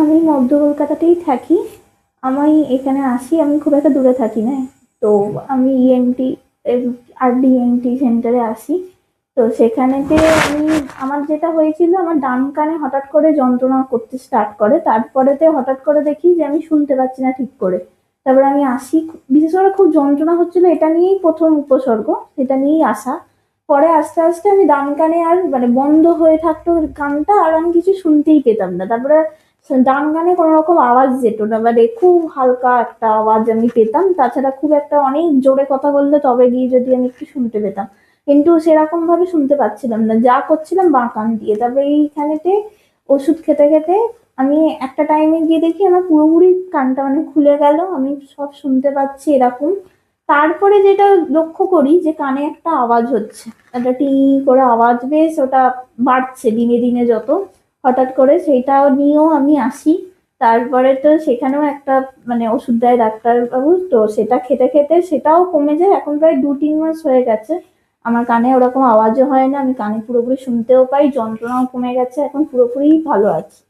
আমি মধ্য কলকাতাতেই থাকি। আমি এখানে আসি, আমি খুব একটা দূরে থাকি না। তো আমি ইএনটি RD ENT সেন্টারে আসি। তো সেখানেতে আমি, আমার যেটা হয়েছিল, আমার ডান কানে হঠাৎ করে যন্ত্রণা করতে স্টার্ট করে, তারপরেতে হঠাৎ করে দেখি যে আমি শুনতে পাচ্ছি না ঠিক করে। তারপরে আমি আসি, বিশেষ করে খুব যন্ত্রণা হচ্ছিল, এটা নিয়েই প্রথম উপসর্গ, সেটা নিয়েই আসা। পরে আস্তে আস্তে আমি ডান কানে আর মানে বন্ধ হয়ে থাকতো কানটা, আর আমি কিছু শুনতেই পেতাম না। তারপরে ডান কানে কোনো রকম আওয়াজ যেত না, মানে খুব হালকা একটা আওয়াজ আমি পেতাম, তাছাড়া খুব একটা অনেক জোরে কথা বললে তবে গিয়ে যদি আমি একটু শুনতে পেতাম, কিন্তু সেরকম ভাবে শুনতে পাচ্ছিলাম না, যা করছিলাম বাঁ কান দিয়ে। তারপরে এইখানেতে ওষুধ খেতে খেতে আমি একটা টাইমে গিয়ে দেখি আমার পুরোপুরি কানটা মানে খুলে গেল, আমি সব শুনতে পাচ্ছি এরকম। তারপরে যেটা লক্ষ্য করি যে কানে একটা আওয়াজ হচ্ছে, একটা টি করে আওয়াজ, বেশ ওটা বাড়ছে দিনে দিনে যত, হঠাৎ করে সেইটা নিয়েও আমি আসি। তারপরে তো সেখানেও একটা মানে ওষুধ দেয় ডাক্তারবাবু, তো সেটা খেতে খেতে সেটাও কমে যায়। এখন প্রায় 2-3 মাস হয়ে গেছে, আমার কানে ওরকম আওয়াজও হয় না, আমি কানে পুরোপুরি শুনতেও পাই, যন্ত্রণাও কমে গেছে, এখন পুরোপুরি ভালো আছি।